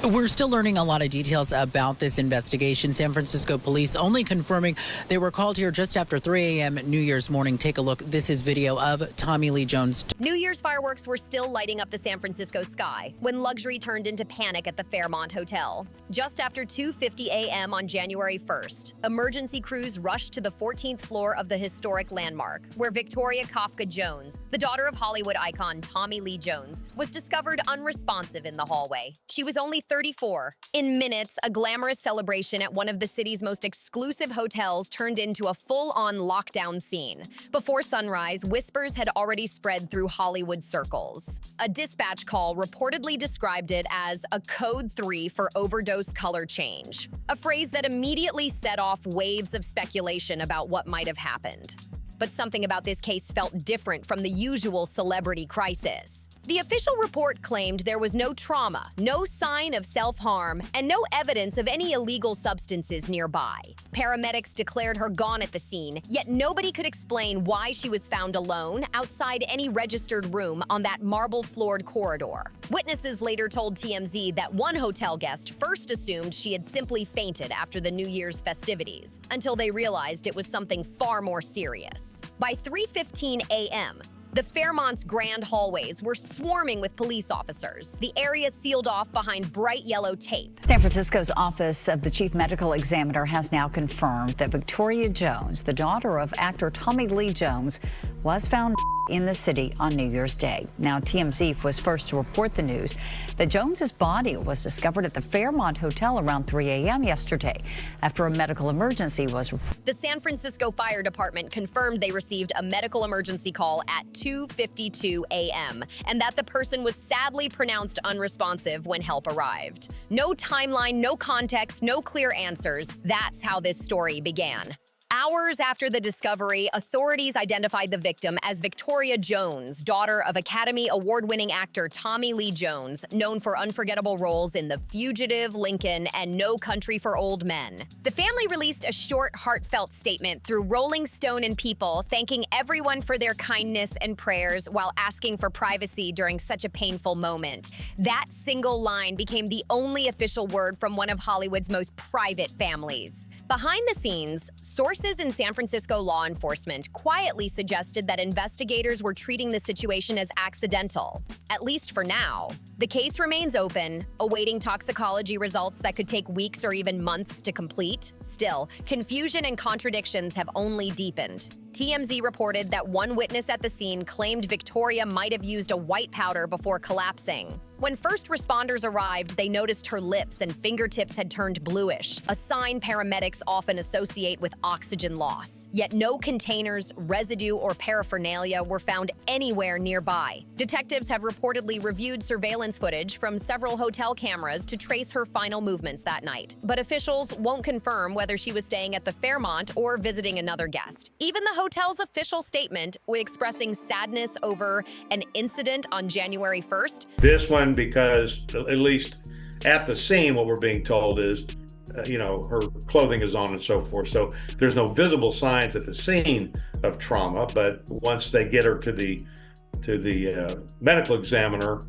We're still learning a lot of details about this investigation. San Francisco police only confirming they were called here just after 3 a.m. New Year's morning. Take a look. This is video of Tommy Lee Jones. New Year's fireworks were still lighting up the San Francisco sky when luxury turned into panic at the Fairmont Hotel. Just after 2:50 a.m. on January 1st, emergency crews rushed to the 14th floor of the historic landmark, where Victoria Kafka Jones, the daughter of Hollywood icon Tommy Lee Jones, was discovered unresponsive in the hallway. She was only 34. In minutes, a glamorous celebration at one of the city's most exclusive hotels turned into a full-on lockdown scene. Before sunrise, whispers had already spread through Hollywood circles. A dispatch call reportedly described it as a code 3 for overdose color change, a phrase that immediately set off waves of speculation about what might have happened. But something about this case felt different from the usual celebrity crisis. The official report claimed there was no trauma, no sign of self-harm, and no evidence of any illegal substances nearby. Paramedics declared her gone at the scene, yet nobody could explain why she was found alone outside any registered room on that marble-floored corridor. Witnesses later told TMZ that one hotel guest first assumed she had simply fainted after the New Year's festivities, until they realized it was something far more serious. By 3:15 a.m., the Fairmont's grand hallways were swarming with police officers, the area sealed off behind bright yellow tape. San Francisco's Office of the Chief Medical Examiner has now confirmed that Victoria Jones, the daughter of actor Tommy Lee Jones, was found in the city on New Year's Day. Now, TMZ was first to report the news that Jones's body was discovered at the Fairmont Hotel around 3 a.m. yesterday after a medical emergency was reported. The San Francisco Fire Department confirmed they received a medical emergency call at 2:52 a.m. and that the person was sadly pronounced unresponsive when help arrived. No timeline, no context, no clear answers. That's how this story began. Hours after the discovery, authorities identified the victim as Victoria Jones, daughter of Academy Award-winning actor Tommy Lee Jones, known for unforgettable roles in The Fugitive, Lincoln, and No Country for Old Men. The family released a short, heartfelt statement through Rolling Stone and People, thanking everyone for their kindness and prayers while asking for privacy during such a painful moment. That single line became the only official word from one of Hollywood's most private families. Behind the scenes, sources in San Francisco law enforcement quietly suggested that investigators were treating the situation as accidental, at least for now. The case remains open, awaiting toxicology results that could take weeks or even months to complete. Still, confusion and contradictions have only deepened. TMZ reported that one witness at the scene claimed Victoria might have used a white powder before collapsing. When first responders arrived, they noticed her lips and fingertips had turned bluish, a sign paramedics often associate with oxygen loss. Yet no containers, residue, or paraphernalia were found anywhere nearby. Detectives have reportedly reviewed surveillance footage from several hotel cameras to trace her final movements that night. But officials won't confirm whether she was staying at the Fairmont or visiting another guest. Even the hotel's official statement, expressing sadness over an incident on January 1st. This one, because at least at the scene, what we're being told is, her clothing is on and so forth. So there's no visible signs at the scene of trauma. But once they get her to the medical examiner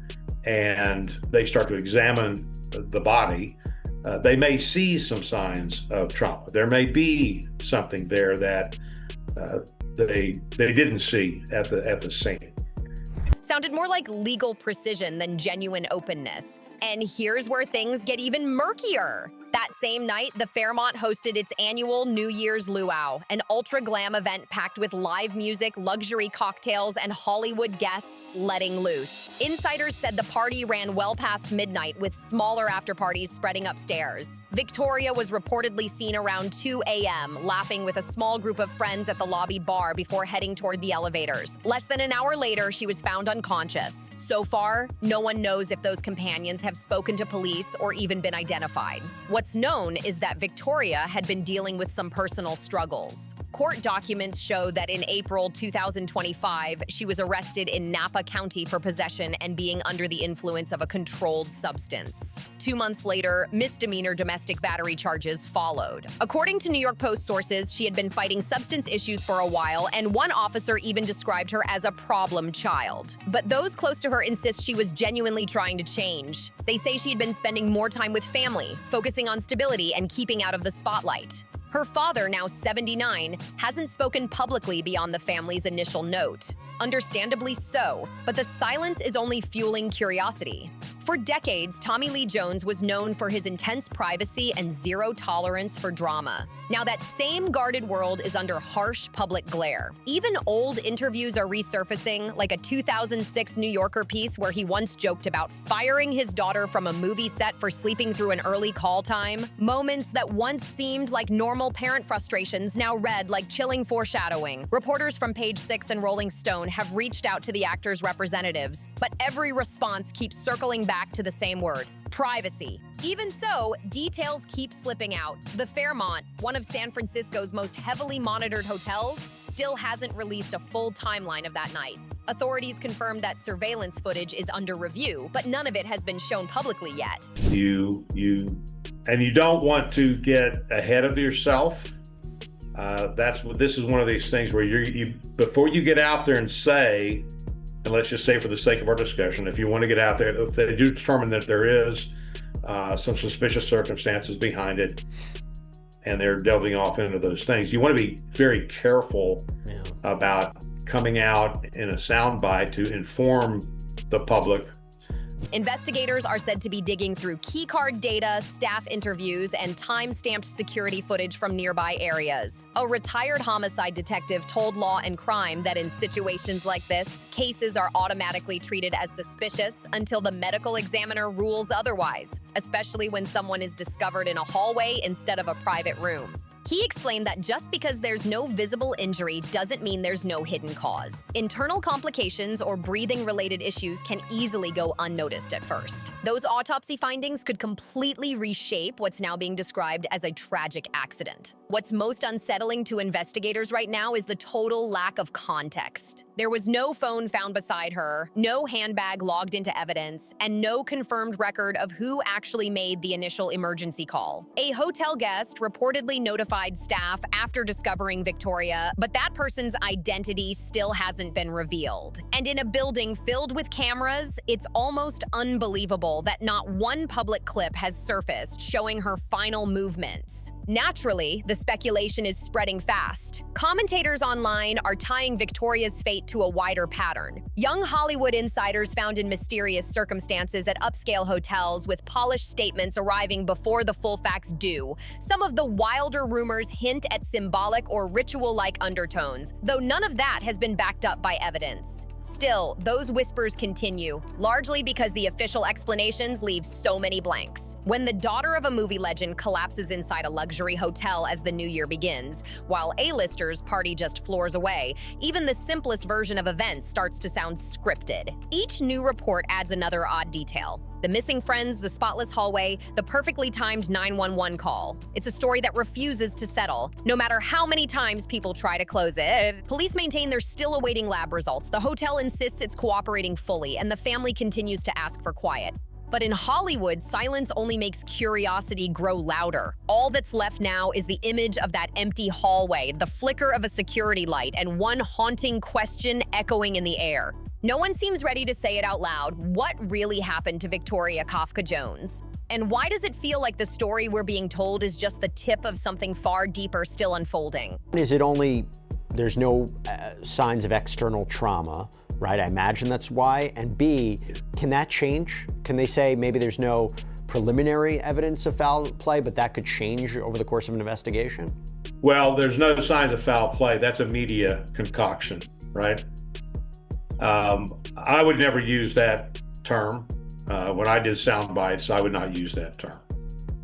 and they start to examine the body, they may see some signs of trauma. There may be something there that they didn't see at the scene. Sounded more like legal precision than genuine openness. And here's where things get even murkier. That same night, the Fairmont hosted its annual New Year's Luau, an ultra-glam event packed with live music, luxury cocktails, and Hollywood guests letting loose. Insiders said the party ran well past midnight, with smaller after-parties spreading upstairs. Victoria was reportedly seen around 2 a.m., laughing with a small group of friends at the lobby bar before heading toward the elevators. Less than an hour later, she was found unconscious. So far, no one knows if those companions have spoken to police or even been identified. What's known is that Victoria had been dealing with some personal struggles. Court documents show that in April 2025, she was arrested in Napa County for possession and being under the influence of a controlled substance. 2 months later, misdemeanor domestic battery charges followed. According to New York Post sources, she had been fighting substance issues for a while, and one officer even described her as a problem child. But those close to her insist she was genuinely trying to change. They say she had been spending more time with family, focusing on stability and keeping out of the spotlight. Her father, now 79, hasn't spoken publicly beyond the family's initial note. Understandably so, but the silence is only fueling curiosity. For decades, Tommy Lee Jones was known for his intense privacy and zero tolerance for drama. Now that same guarded world is under harsh public glare. Even old interviews are resurfacing, like a 2006 New Yorker piece where he once joked about firing his daughter from a movie set for sleeping through an early call time. Moments that once seemed like normal parent frustrations now read like chilling foreshadowing. Reporters from Page Six and Rolling Stone have reached out to the actor's representatives, but every response keeps circling back to the same word: privacy. Even so, details keep slipping out. The Fairmont, one of San Francisco's most heavily monitored hotels, still hasn't released a full timeline of that night. Authorities confirmed that surveillance footage is under review, but none of it has been shown publicly yet. You don't want to get ahead of yourself. This is one of these things where you before you get out there and say, and let's just say for the sake of our discussion, if you want to get out there, if they do determine that there is some suspicious circumstances behind it, and they're delving off into those things, you want to be very careful about coming out in a soundbite to inform the public. Investigators are said to be digging through keycard data, staff interviews, and time-stamped security footage from nearby areas. A retired homicide detective told Law and Crime that in situations like this, cases are automatically treated as suspicious until the medical examiner rules otherwise, especially when someone is discovered in a hallway instead of a private room. He explained that just because there's no visible injury doesn't mean there's no hidden cause. Internal complications or breathing-related issues can easily go unnoticed at first. Those autopsy findings could completely reshape what's now being described as a tragic accident. What's most unsettling to investigators right now is the total lack of context. There was no phone found beside her, no handbag logged into evidence, and no confirmed record of who actually made the initial emergency call. A hotel guest reportedly notified staff after discovering Victoria, but that person's identity still hasn't been revealed. And in a building filled with cameras, it's almost unbelievable that not one public clip has surfaced showing her final movements. Naturally, the speculation is spreading fast. Commentators online are tying Victoria's fate to a wider pattern. Young Hollywood insiders found in mysterious circumstances at upscale hotels with polished statements arriving before the full facts do. Some of the wilder rumors hint at symbolic or ritual-like undertones, though none of that has been backed up by evidence. Still, those whispers continue, largely because the official explanations leave so many blanks. When the daughter of a movie legend collapses inside a luxury hotel as the new year begins, while A-listers party just floors away, even the simplest version of events starts to sound scripted. Each new report adds another odd detail. The missing friends, the spotless hallway, the perfectly timed 911 call. It's a story that refuses to settle. No matter how many times people try to close it, police maintain they're still awaiting lab results. The hotel insists it's cooperating fully, and the family continues to ask for quiet. But in Hollywood, silence only makes curiosity grow louder. All that's left now is the image of that empty hallway, the flicker of a security light, and one haunting question echoing in the air. No one seems ready to say it out loud. What really happened to Victoria Kafka Jones? And why does it feel like the story we're being told is just the tip of something far deeper still unfolding? Is it only there's no signs of external trauma, right? I imagine that's why. And B, can that change? Can they say maybe there's no preliminary evidence of foul play, but that could change over the course of an investigation? Well, there's no signs of foul play. That's a media concoction, right? I would never use that term. When I did sound bites, I would not use that term.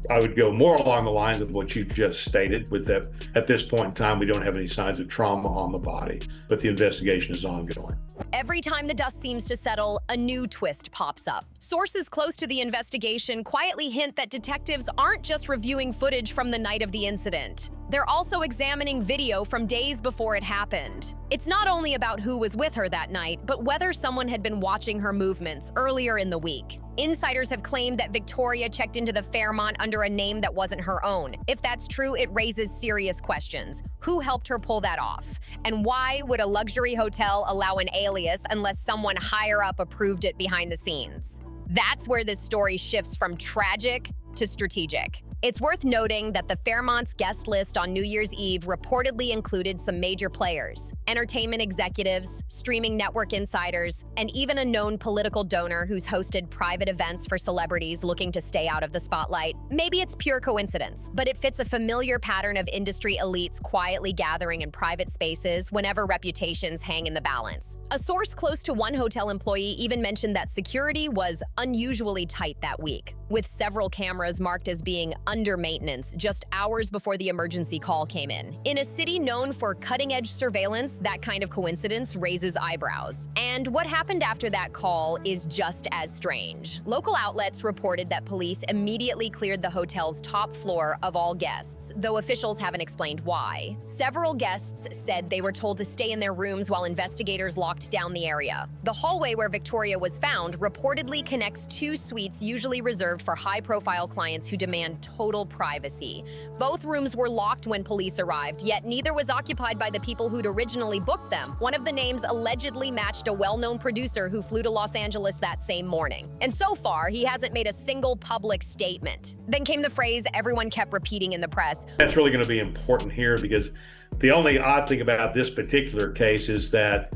I would go more along the lines of what you just stated, with that at this point in time, we don't have any signs of trauma on the body, but the investigation is ongoing. Every time the dust seems to settle, a new twist pops up. Sources close to the investigation quietly hint that detectives aren't just reviewing footage from the night of the incident. They're also examining video from days before it happened. It's not only about who was with her that night, but whether someone had been watching her movements earlier in the week. Insiders have claimed that Victoria checked into the Fairmont under a name that wasn't her own. If that's true, it raises serious questions. Who helped her pull that off? And why would a luxury hotel allow an alias unless someone higher up approved it behind the scenes? That's where this story shifts from tragic to strategic. It's worth noting that the Fairmont's guest list on New Year's Eve reportedly included some major players, entertainment executives, streaming network insiders, and even a known political donor who's hosted private events for celebrities looking to stay out of the spotlight. Maybe it's pure coincidence, but it fits a familiar pattern of industry elites quietly gathering in private spaces whenever reputations hang in the balance. A source close to one hotel employee even mentioned that security was unusually tight that week, with several cameras marked as being under maintenance just hours before the emergency call came in. In a city known for cutting-edge surveillance, that kind of coincidence raises eyebrows. And what happened after that call is just as strange. Local outlets reported that police immediately cleared the hotel's top floor of all guests, though officials haven't explained why. Several guests said they were told to stay in their rooms while investigators locked down the area. The hallway where Victoria was found reportedly connects two suites usually reserved for high-profile clients who demand total privacy. Both rooms were locked when police arrived, yet neither was occupied by the people who'd originally booked them. One of the names allegedly matched a well-known producer who flew to Los Angeles that same morning. And so far, he hasn't made a single public statement. Then came the phrase everyone kept repeating in the press. That's really going to be important here, because the only odd thing about this particular case is that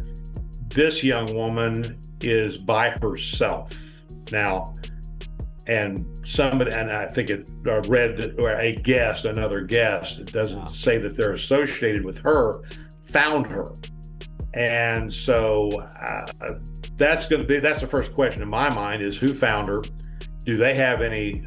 this young woman is by herself now. And somebody, and I think it read that, or another guest, it doesn't say that they're associated with her, found her. And so that's the first question in my mind is who found her? Do they have any,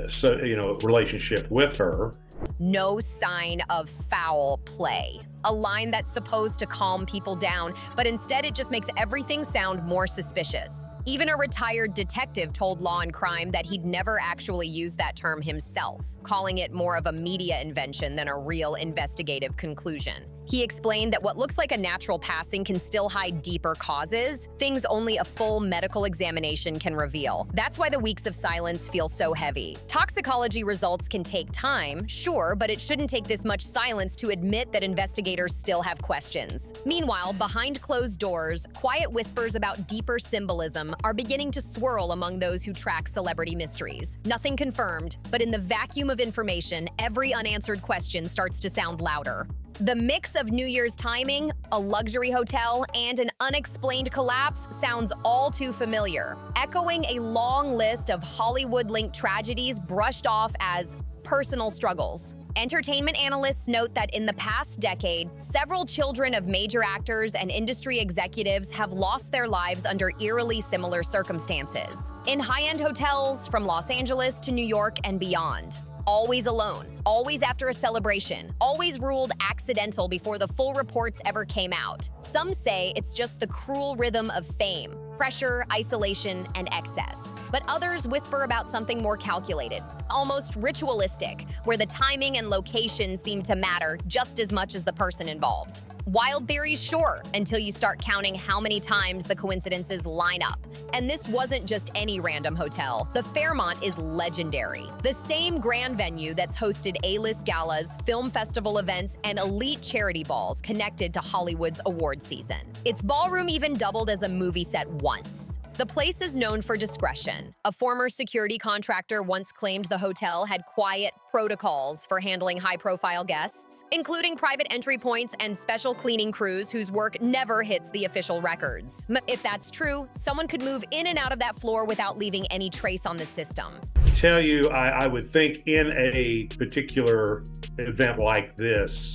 relationship with her? No sign of foul play. A line that's supposed to calm people down, but instead it just makes everything sound more suspicious. Even a retired detective told Law and Crime that he'd never actually used that term himself, calling it more of a media invention than a real investigative conclusion. He explained that what looks like a natural passing can still hide deeper causes, things only a full medical examination can reveal. That's why the weeks of silence feel so heavy. Toxicology results can take time, sure, but it shouldn't take this much silence to admit that investigators still have questions. Meanwhile, behind closed doors, quiet whispers about deeper symbolism are beginning to swirl among those who track celebrity mysteries. Nothing confirmed, but in the vacuum of information, every unanswered question starts to sound louder. The mix of New Year's timing, a luxury hotel, and an unexplained collapse sounds all too familiar, echoing a long list of Hollywood-linked tragedies brushed off as personal struggles. Entertainment analysts note that in the past decade, several children of major actors and industry executives have lost their lives under eerily similar circumstances. In high-end hotels from Los Angeles to New York and beyond. Always alone, always after a celebration, always ruled accidental before the full reports ever came out. Some say it's just the cruel rhythm of fame, pressure, isolation, and excess. But others whisper about something more calculated, almost ritualistic, where the timing and location seem to matter just as much as the person involved. Wild theories, sure, until you start counting how many times the coincidences line up. And this wasn't just any random hotel. The Fairmont is legendary. The same grand venue that's hosted A-list galas, film festival events, and elite charity balls connected to Hollywood's award season. Its ballroom even doubled as a movie set once. The place is known for discretion. A former security contractor once claimed the hotel had quiet protocols for handling high-profile guests, including private entry points and special cleaning crews whose work never hits the official records. If that's true, someone could move in and out of that floor without leaving any trace on the system. Tell you, I would think in a particular event like this,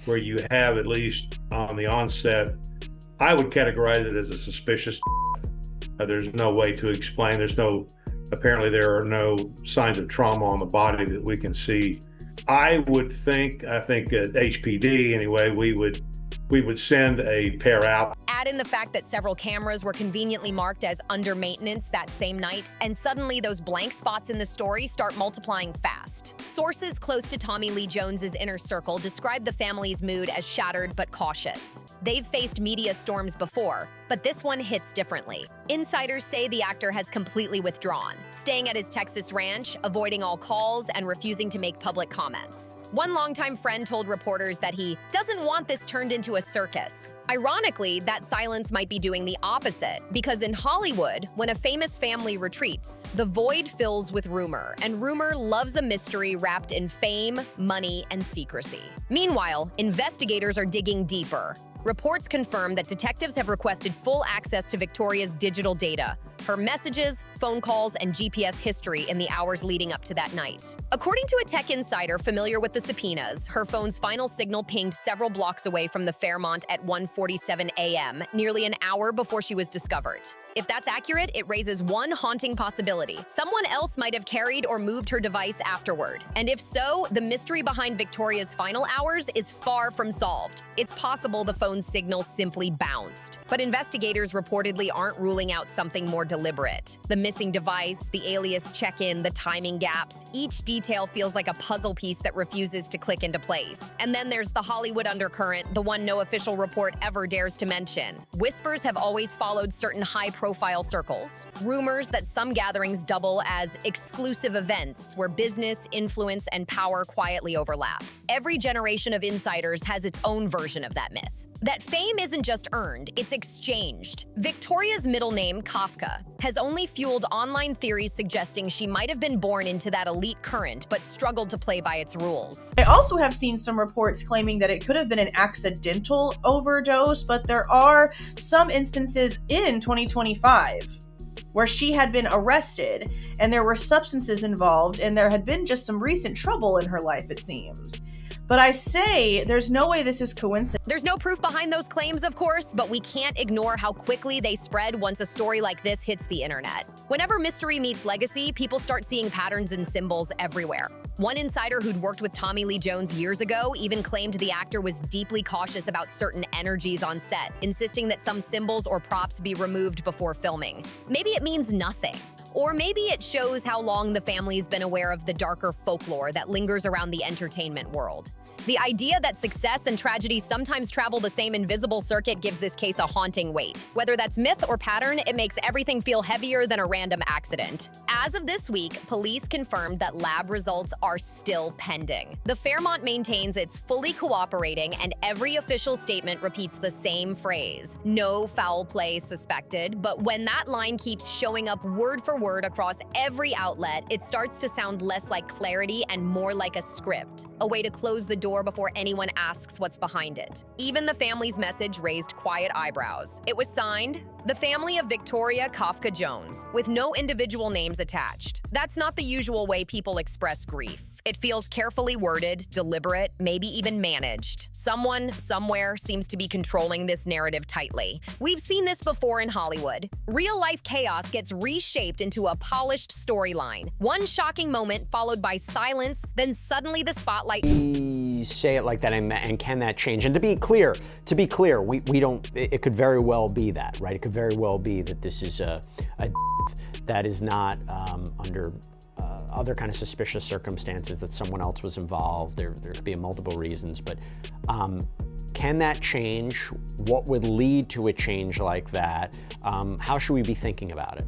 where you have at least on the onset, I would categorize it as a suspicious. There's no way to explain. Apparently there are no signs of trauma on the body that we can see. I think at HPD anyway, we would we would send a pair out. Add in the fact that several cameras were conveniently marked as under maintenance that same night, and suddenly those blank spots in the story start multiplying fast. Sources close to Tommy Lee Jones's inner circle describe the family's mood as shattered but cautious. They've faced media storms before, but this one hits differently. Insiders say the actor has completely withdrawn, staying at his Texas ranch, avoiding all calls, and refusing to make public comments. One longtime friend told reporters that he doesn't want this turned into a circus. Ironically, that silence might be doing the opposite, because in Hollywood, when a famous family retreats, the void fills with rumor, and rumor loves a mystery wrapped in fame, money, and secrecy. Meanwhile, investigators are digging deeper. Reports confirm that detectives have requested full access to Victoria's digital data, her messages, phone calls, and GPS history in the hours leading up to that night. According to a tech insider familiar with the subpoenas, her phone's final signal pinged several blocks away from the Fairmont at 1:47 a.m., nearly an hour before she was discovered. If that's accurate, it raises one haunting possibility. Someone else might have carried or moved her device afterward. And if so, the mystery behind Victoria's final hours is far from solved. It's possible the phone's signal simply bounced. But investigators reportedly aren't ruling out something more deliberate. The missing device, the alias check-in, the timing gaps, each detail feels like a puzzle piece that refuses to click into place. And then there's the Hollywood undercurrent, the one no official report ever dares to mention. Whispers have always followed certain high-profile circles. Rumors that some gatherings double as exclusive events where business, influence, and power quietly overlap. Every generation of insiders has its own version of that myth. That fame isn't just earned, it's exchanged. Victoria's middle name, Kafka, has only fueled online theories suggesting she might have been born into that elite current but struggled to play by its rules. I also have seen some reports claiming that it could have been an accidental overdose, but there are some instances in 2025 where she had been arrested and there were substances involved and there had been just some recent trouble in her life, it seems. But I say there's no way this is coincidence. There's no proof behind those claims, of course, but we can't ignore how quickly they spread once a story like this hits the internet. Whenever mystery meets legacy, people start seeing patterns and symbols everywhere. One insider who'd worked with Tommy Lee Jones years ago even claimed the actor was deeply cautious about certain energies on set, insisting that some symbols or props be removed before filming. Maybe it means nothing. Or maybe it shows how long the family's been aware of the darker folklore that lingers around the entertainment world. The idea that success and tragedy sometimes travel the same invisible circuit gives this case a haunting weight. Whether that's myth or pattern, it makes everything feel heavier than a random accident. As of this week, police confirmed that lab results are still pending. The Fairmont maintains it's fully cooperating, and every official statement repeats the same phrase: no foul play suspected. But when that line keeps showing up word for word across every outlet, it starts to sound less like clarity and more like a script, a way to close the door before anyone asks what's behind it. Even the family's message raised quiet eyebrows. It was signed, "The family of Victoria Kafka Jones," with no individual names attached. That's not the usual way people express grief. It feels carefully worded, deliberate, maybe even managed. Someone, somewhere, seems to be controlling this narrative tightly. We've seen this before in Hollywood. Real-life chaos gets reshaped into a polished storyline. One shocking moment followed by silence, then suddenly the spotlight... You say it like that, and can that change? And to be clear, we don't, it could very well be that, right? It could very well be that this is a that is not under other kind of suspicious circumstances, that someone else was involved. There could be multiple reasons, but can that change? What would lead to a change like that? How should we be thinking about it?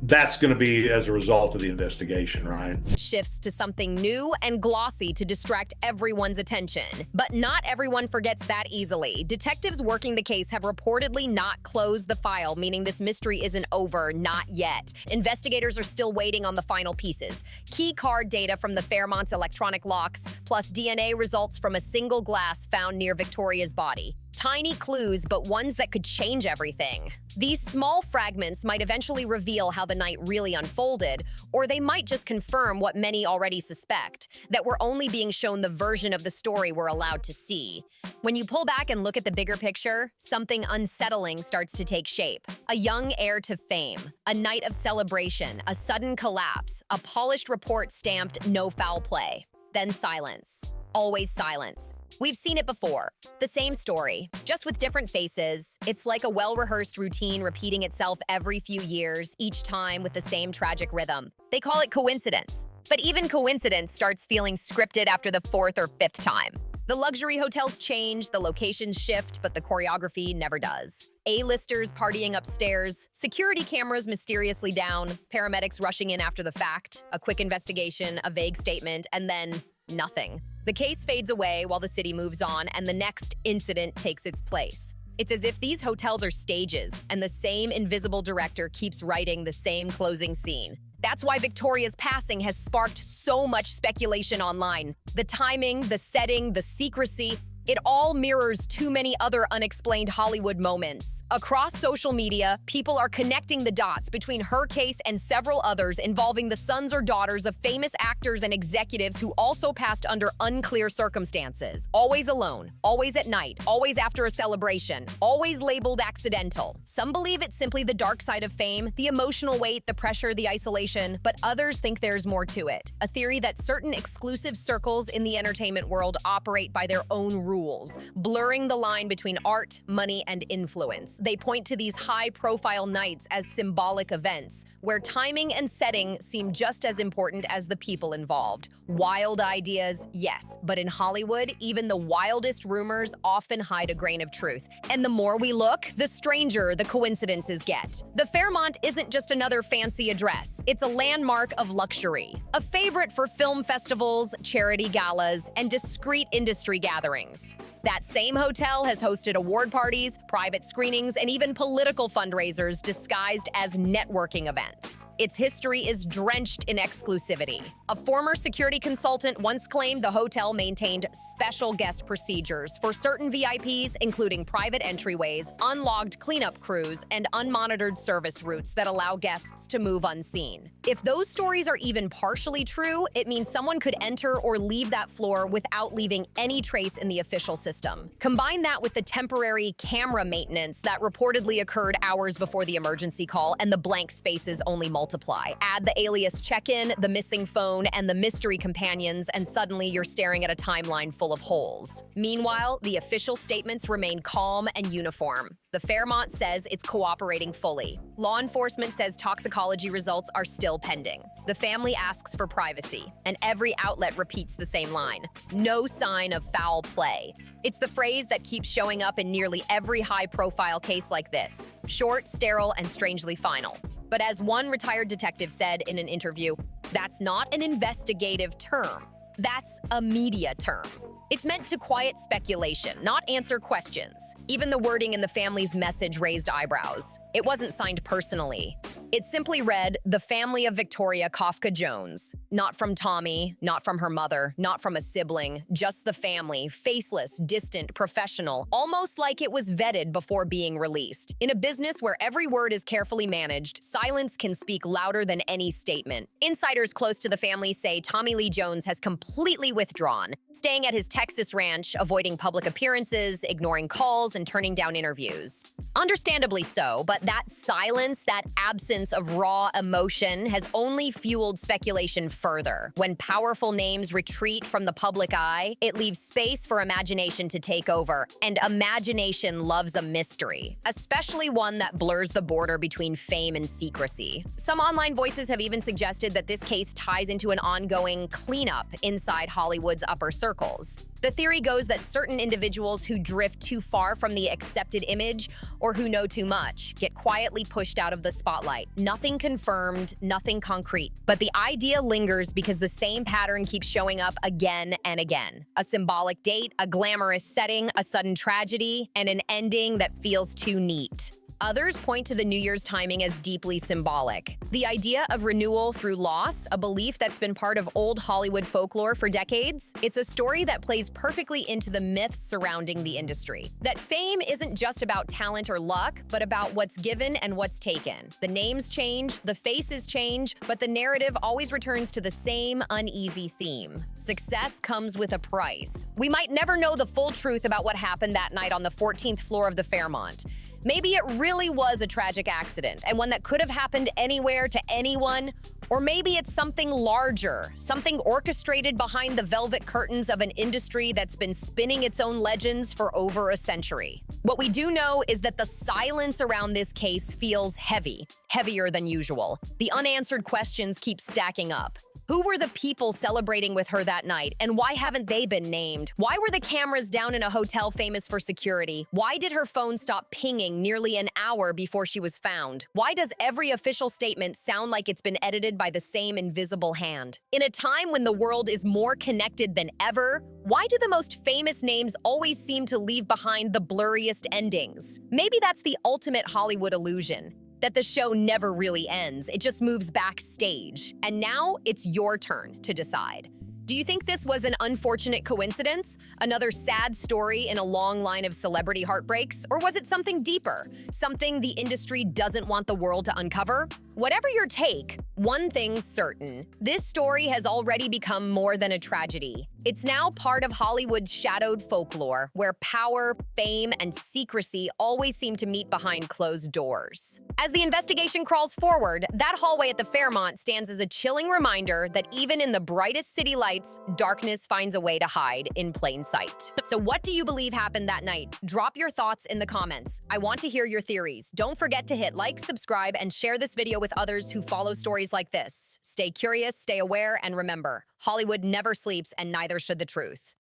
That's going to be as a result of the investigation, right? Shifts to something new and glossy to distract everyone's attention. But not everyone forgets that easily. Detectives working the case have reportedly not closed the file, meaning this mystery isn't over, not yet. Investigators are still waiting on the final pieces. Key card data from the Fairmont's electronic locks, plus DNA results from a single glass found near Victoria's body. Tiny clues, but ones that could change everything. These small fragments might eventually reveal how the night really unfolded, or they might just confirm what many already suspect, that we're only being shown the version of the story we're allowed to see. When you pull back and look at the bigger picture, something unsettling starts to take shape. A young heir to fame, a night of celebration, a sudden collapse, a polished report stamped "no foul play." Then silence. always silence. We've seen it before. The same story, just with different faces. It's like a well-rehearsed routine repeating itself every few years, each time with the same tragic rhythm. They call it coincidence. But even coincidence starts feeling scripted after the fourth or fifth time. The luxury hotels change, the locations shift, but the choreography never does. A-listers partying upstairs, security cameras mysteriously down, paramedics rushing in after the fact, a quick investigation, a vague statement, and then nothing. The case fades away while the city moves on, and the next incident takes its place. It's as if these hotels are stages, and the same invisible director keeps writing the same closing scene. That's why Victoria's passing has sparked so much speculation online. The timing, the setting, the secrecy, it all mirrors too many other unexplained Hollywood moments. Across social media, people are connecting the dots between her case and several others involving the sons or daughters of famous actors and executives who also passed under unclear circumstances. Always alone, always at night, always after a celebration, always labeled accidental. Some believe it's simply the dark side of fame, the emotional weight, the pressure, the isolation, but others think there's more to it. A theory that certain exclusive circles in the entertainment world operate by their own rules, blurring the line between art, money, and influence. They point to these high-profile nights as symbolic events, where timing and setting seem just as important as the people involved. Wild ideas, yes, but in Hollywood, even the wildest rumors often hide a grain of truth. And the more we look, the stranger the coincidences get. The Fairmont isn't just another fancy address. It's a landmark of luxury, a favorite for film festivals, charity galas, and discreet industry gatherings. That same hotel has hosted award parties, private screenings, and even political fundraisers disguised as networking events. Its history is drenched in exclusivity. A former security consultant once claimed the hotel maintained special guest procedures for certain VIPs, including private entryways, unlogged cleanup crews, and unmonitored service routes that allow guests to move unseen. If those stories are even partially true, it means someone could enter or leave that floor without leaving any trace in the official system. Combine that with the temporary camera maintenance that reportedly occurred hours before the emergency call, and the blank spaces only multiply. Add the alias check-in, the missing phone, and the mystery companions, and suddenly you're staring at a timeline full of holes. Meanwhile, the official statements remain calm and uniform. The Fairmont says it's cooperating fully. Law enforcement says toxicology results are still pending. The family asks for privacy, and every outlet repeats the same line: no sign of foul play. It's the phrase that keeps showing up in nearly every high-profile case like this: short, sterile, and strangely final. But as one retired detective said in an interview, that's not an investigative term. That's a media term. It's meant to quiet speculation, not answer questions. Even the wording in the family's message raised eyebrows. It wasn't signed personally. It simply read, "The family of Victoria Kafka Jones." Not from Tommy, not from her mother, not from a sibling, just the family, faceless, distant, professional, almost like it was vetted before being released. In a business where every word is carefully managed, silence can speak louder than any statement. Insiders close to the family say Tommy Lee Jones has completely withdrawn, staying at his Texas ranch, avoiding public appearances, ignoring calls, and turning down interviews. Understandably so, but that silence, that absence of raw emotion has only fueled speculation further. When powerful names retreat from the public eye, it leaves space for imagination to take over, and imagination loves a mystery, especially one that blurs the border between fame and secrecy. Some online voices have even suggested that this case ties into an ongoing cleanup inside Hollywood's upper circles. The theory goes that certain individuals who drift too far from the accepted image or who know too much get quietly pushed out of the spotlight. Nothing confirmed, nothing concrete. But the idea lingers because the same pattern keeps showing up again and again. A symbolic date, a glamorous setting, a sudden tragedy, and an ending that feels too neat. Others point to the New Year's timing as deeply symbolic. The idea of renewal through loss, a belief that's been part of old Hollywood folklore for decades, it's a story that plays perfectly into the myths surrounding the industry. That fame isn't just about talent or luck, but about what's given and what's taken. The names change, the faces change, but the narrative always returns to the same uneasy theme. Success comes with a price. We might never know the full truth about what happened that night on the 14th floor of the Fairmont. Maybe it really was a tragic accident, and one that could have happened anywhere to anyone, Or maybe it's something larger, something orchestrated behind the velvet curtains of an industry that's been spinning its own legends for over a century. What we do know is that the silence around this case feels heavy, heavier than usual. The unanswered questions keep stacking up. Who were the people celebrating with her that night, and why haven't they been named? Why were the cameras down in a hotel famous for security? Why did her phone stop pinging nearly an hour before she was found? Why does every official statement sound like it's been edited by the same invisible hand? In a time when the world is more connected than ever, why do the most famous names always seem to leave behind the blurriest endings? Maybe that's the ultimate Hollywood illusion, that the show never really ends, it just moves backstage. And now it's your turn to decide. Do you think this was an unfortunate coincidence? Another sad story in a long line of celebrity heartbreaks? Or was it something deeper? Something the industry doesn't want the world to uncover? Whatever your take, one thing's certain. This story has already become more than a tragedy. It's now part of Hollywood's shadowed folklore, where power, fame, and secrecy always seem to meet behind closed doors. As the investigation crawls forward, that hallway at the Fairmont stands as a chilling reminder that even in the brightest city lights, darkness finds a way to hide in plain sight. So what do you believe happened that night? Drop your thoughts in the comments. I want to hear your theories. Don't forget to hit like, subscribe, and share this video with others who follow stories like this. Stay curious, stay aware, and remember, Hollywood never sleeps, and neither should the truth.